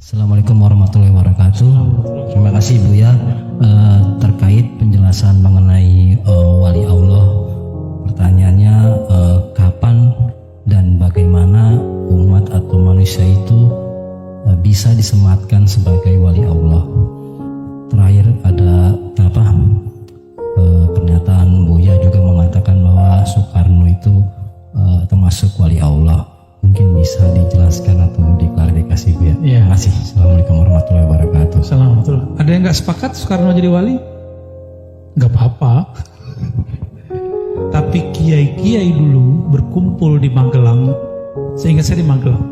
Assalamualaikum warahmatullahi wabarakatuh. Terima kasih Bu ya, terkait penjelasan mengenai wali Allah. Pertanyaannya, kapan dan bagaimana umat atau manusia itu bisa disematkan sebagai wali Allah? Terakhir ada pernyataan Buya juga mengatakan bahwa Soekarno itu termasuk wali Allah. Mungkin bisa dijelaskan atau diklarifikasi Bu ya. Terima kasih. Assalamualaikum warahmatullahi wabarakatuh. Assalamualaikum. Ada yang nggak sepakat Soekarno jadi wali? Nggak apa-apa. Tapi kiai-kiai dulu berkumpul di Magelang. Seingat saya di Magelang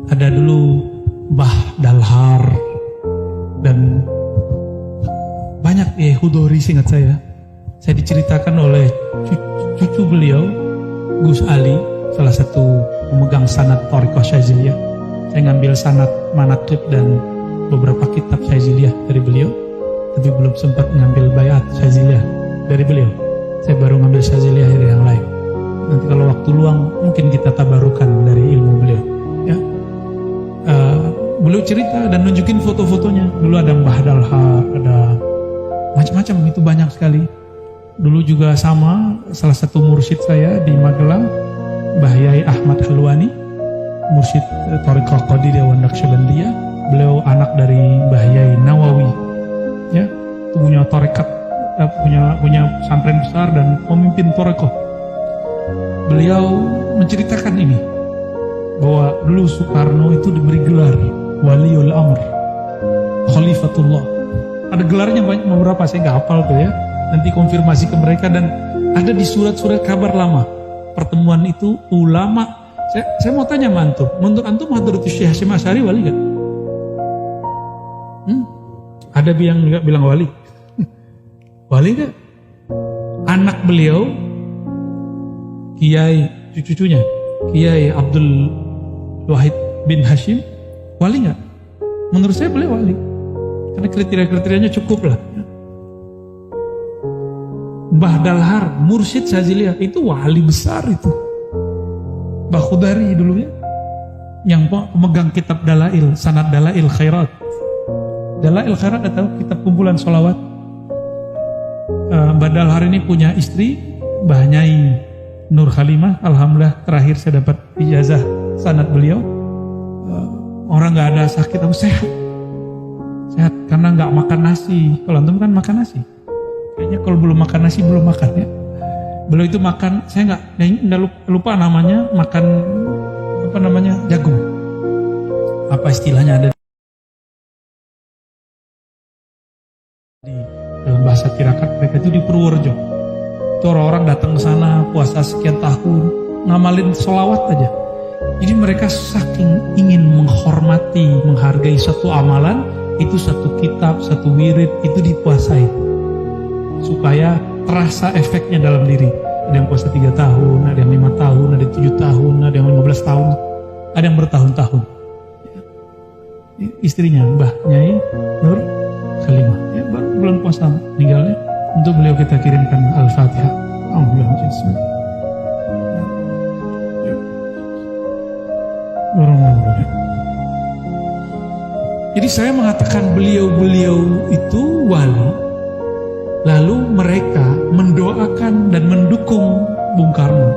ada dulu Mbah Dalhar dan banyak Hudori, seingat saya. Saya diceritakan oleh cucu beliau, Gus Ali, salah satu pemegang sanad Thariqah Syaziliyah. Saya ngambil sanad manaqib dan beberapa kitab Syaziliyah dari beliau, tapi belum sempat ngambil bayat Syaziliyah dari beliau. Saya baru ngambil Syaziliyah dari yang lain. Nanti kalau waktu luang mungkin kita tabarukan dari ilmu beliau. Ya, beliau cerita dan nunjukin foto-fotonya. Dulu ada Mbah Dalhar, ada macam-macam, itu banyak sekali. Dulu juga sama salah satu mursyid saya di Magelang, Mbah Yai Ahmad Halwani, mursyid Thariqah Qadiriyah wa Naqsyabandiyah. Beliau anak dari Mbah Yai Nawawi, ya, itu punya tarekat, punya pesantren besar dan pemimpin Thariqah. Beliau menceritakan ini, bahwa dulu Soekarno itu diberi gelar Waliul Amr, Khalifatullah. Ada gelarnya banyak, beberapa saya nggak hafal tuh ya. Nanti konfirmasi ke mereka, dan ada di surat-surat kabar lama. Pertemuan itu ulama. Saya mau tanya sama antum, menurut antum Hadratus Syekh Hasyim Asy'ari wali gak? Ada yang nggak bilang wali? Wali gak? Anak beliau, Kiai, cucunya Kiai Abdul Wahid bin Hashim, wali gak? Menurut saya beliau wali, karena kriteria-kriterianya cukup lah. Mbah Dalhar, mursyid Syaziliyah, itu wali besar itu. Mbah Khudari dulu ya, yang pemegang kitab Dalail, sanad Dalail Khairat. Dalail Khairat atau kitab kumpulan sholawat. Mbah Dalhar ini punya istri, Mbah Nyai Nur Khalimah. Alhamdulillah terakhir saya dapat ijazah sanad beliau. Orang nggak ada sakit, aku sehat karena nggak makan nasi. Kalau antum kan makan nasi. Kayaknya kalau belum makan nasi belum makan ya. Beliau itu makan, saya nggak lupa namanya, makan jagung. Apa istilahnya ada di dalam bahasa Tirakat mereka itu di Purworejo. Itu orang-orang datang ke sana puasa sekian tahun ngamalin sholawat aja. Jadi mereka saking ingin menghormati, menghargai satu amalan, itu satu kitab, satu wirid itu dipuasai, supaya terasa efeknya dalam diri. Ada yang puasa 3 tahun, ada yang 5 tahun, ada yang 7 tahun, ada yang 15 tahun, ada yang bertahun-tahun. Istrinya Mbah Nyai Nur Khalimah, ya, baru bulan puasa meninggalnya. Untuk beliau kita kirimkan Al-Fatihah. Jadi saya mengatakan beliau-beliau itu wali. Lalu mereka mendoakan dan mendukung Bung Karno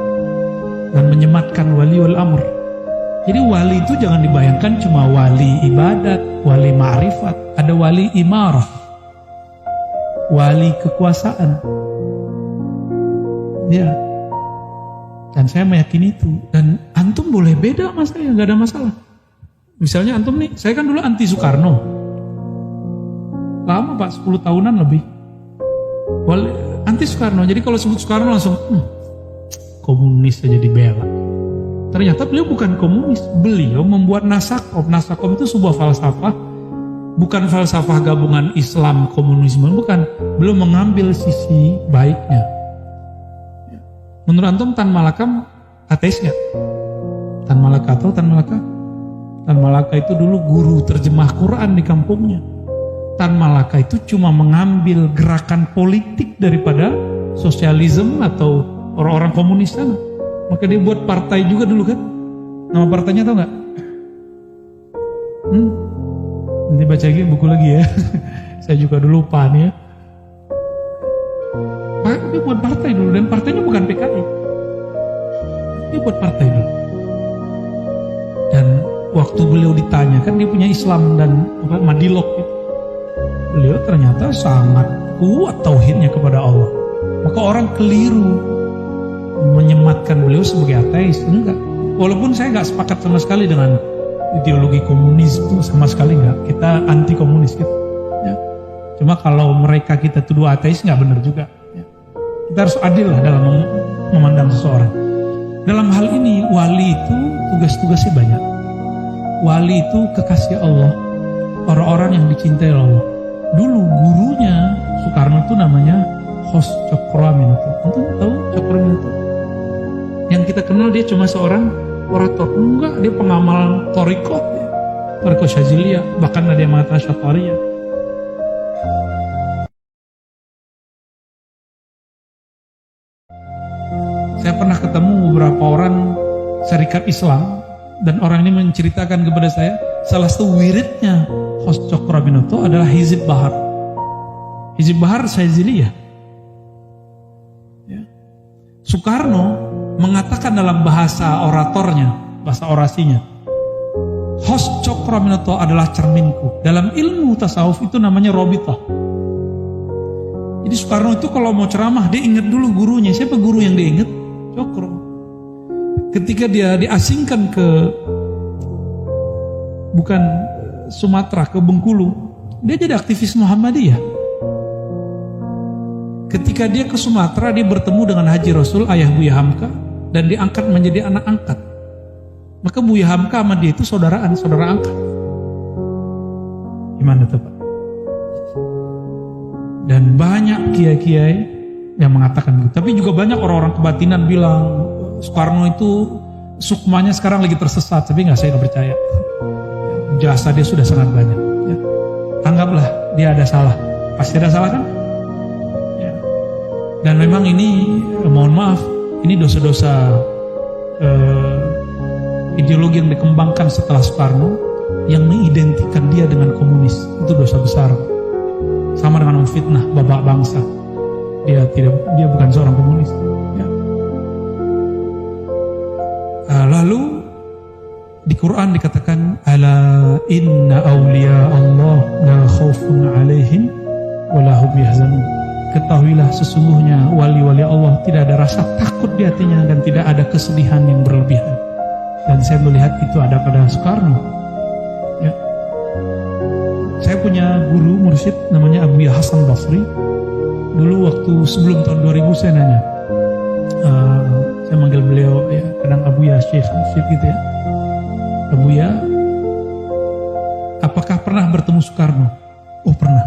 dan menyematkan Waliul Amr. Jadi wali itu jangan dibayangkan cuma wali ibadat, wali ma'rifat, ada wali imarah, wali kekuasaan. Ya. Dan saya meyakini itu. Dan antum boleh beda sama saya, nggak ada masalah. Misalnya antum nih, saya kan dulu anti Soekarno. Lama Pak, 10 tahunan lebih. Anti Soekarno, jadi kalau sebut Soekarno langsung komunis aja dibela. Ternyata beliau bukan komunis, beliau membuat Nasakom. Nasakom itu sebuah falsafah, bukan falsafah gabungan Islam komunisme, bukan. Beliau mengambil sisi baiknya. Menurut antum Tan Malaka ateis gak? Tan Malaka atau Tan Malaka? Tan Malaka itu dulu guru terjemah Quran di kampungnya. Tan Malaka itu cuma mengambil gerakan politik daripada sosialisme atau orang-orang komunis sana. Maka dia buat partai juga dulu kan. Nama partainya tau gak? Nanti baca lagi buku lagi ya. Saya juga dulu lupa nih ya. Pak, dia buat partai dulu, dan partainya bukan PKI. Dia buat partai dulu. Dan waktu beliau ditanya, kan dia punya Islam dan Madilog gitu. Beliau ternyata sangat kuat tauhidnya kepada Allah. Maka orang keliru menyematkan beliau sebagai ateis. Enggak. Walaupun saya nggak sepakat sama sekali dengan ideologi komunis itu, sama sekali nggak. Kita anti komunis gitu. Ya. Cuma kalau mereka kita tuduh ateis nggak benar juga. Ya. Kita harus adil lah dalam memandang seseorang. Dalam hal ini wali itu tugas-tugasnya banyak. Wali itu kekasih Allah, orang-orang yang dicintai Allah. Dulu gurunya Soekarno itu namanya Hos Cokroaminoto. Antum tahu Cokroaminoto? Yang kita kenal dia cuma seorang orator. Enggak, dia pengamal Torikot, Torikot Syaziliyah, bahkan ada yang mengatakan Syatariyah. Saya pernah ketemu beberapa orang syarikat Islam, dan orang ini menceritakan kepada saya, salah satu wiridnya Hos Cokroaminoto adalah Hizib Bahar. Hizib Bahar Syaziliyah. Ya. Soekarno mengatakan dalam bahasa oratornya, bahasa orasinya, Hos Cokroaminoto adalah cerminku. Dalam ilmu tasawuf itu namanya robitah. Jadi Soekarno itu kalau mau ceramah, dia ingat dulu gurunya. Siapa guru yang dia ingat? Cokro. Ketika dia diasingkan ke bukan Sumatera, ke Bengkulu, dia jadi aktivis Muhammadiyah. Ketika dia ke Sumatera, dia bertemu dengan Haji Rasul, ayah Buya Hamka, dan diangkat menjadi anak angkat. Maka Buya Hamka sama dia itu saudara angkat. Gimana tuh Pak? Dan banyak kiai-kiai yang mengatakan gitu. Tapi juga banyak orang-orang kebatinan bilang Soekarno itu sukmanya sekarang lagi tersesat. Tapi saya nggak percaya. Jasa dia sudah sangat banyak. Ya. Anggaplah dia ada salah. Pasti ada salah kan? Ya. Dan memang ini, mohon maaf, ini dosa-dosa ideologi yang dikembangkan setelah Soekarno yang mengidentikan dia dengan komunis. Itu dosa besar. Sama dengan memfitnah babak bangsa. Dia bukan seorang komunis. Ya. Lalu di Quran dikatakan, ala inna awliya Allah la khaufun alaihim wa la hum yahzanun. Ketahuilah sesungguhnya wali-wali Allah tidak ada rasa takut di hatinya dan tidak ada kesedihan yang berlebihan. Dan saya melihat itu ada pada Soekarno. Ya. Saya punya guru mursyid namanya Abuya Hasan Basri. Dulu waktu sebelum tahun 2000 saya nanya, saya manggil beliau ya, kadang Abuya Syekh gitu ya. Abuya, apakah pernah bertemu Soekarno? Oh pernah.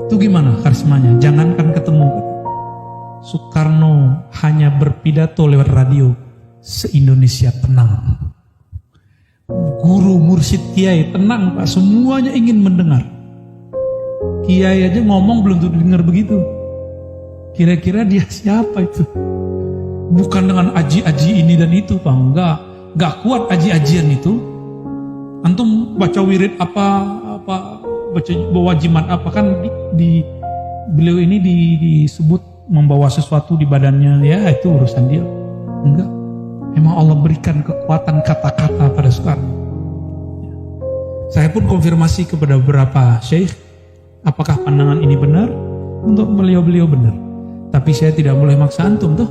Itu gimana karismanya? Jangankan ketemu. Soekarno hanya berpidato lewat radio, se-Indonesia tenang. Guru mursyid kiai tenang Pak, semuanya ingin mendengar. Kiai aja ngomong belum tentu dengar begitu. Kira-kira dia siapa itu? Bukan dengan aji-aji ini dan itu Pak, enggak kuat aji-ajian itu. Antum baca wirid apa baca wajimat apa kan di beliau ini disebut membawa sesuatu di badannya, ya itu urusan dia. Enggak. Memang Allah berikan kekuatan kata-kata pada Soekarno. Saya pun konfirmasi kepada beberapa syekh, apakah pandangan ini benar? Untuk beliau benar. Tapi saya tidak boleh maksa antum tuh.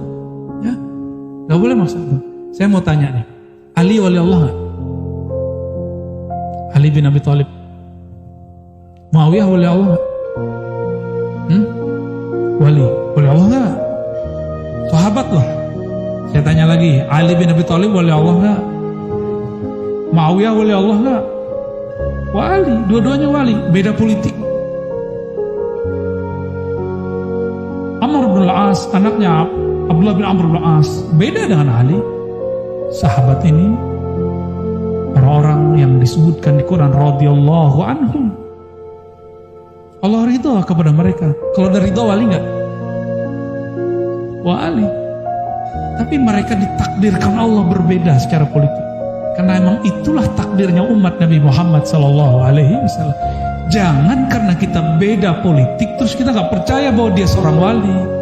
Ya, gak boleh maksa antum. Saya mau tanya nih, Ali wali Allah gak? Ali bin Abi Thalib. Muawiyah wali Allah gak? Wali Allah gak? Sahabat loh. Saya tanya lagi, Ali bin Abi Thalib wali Allah gak? Muawiyah wali Allah gak? Wali, dua-duanya wali, beda politik. Amr bin al-As, anaknya Abdullah bin Amr bin al-As, beda dengan Ali. Sahabat ini orang-orang yang disebutkan di Quran radhiyallahu anhum. Allah ridha kepada mereka. Kalau dari ridha wali enggak? Wali. Tapi mereka ditakdirkan Allah berbeda secara politik. Karena emang itulah takdirnya umat Nabi Muhammad SAW. Jangan karena kita beda politik terus kita nggak percaya bahwa dia seorang wali.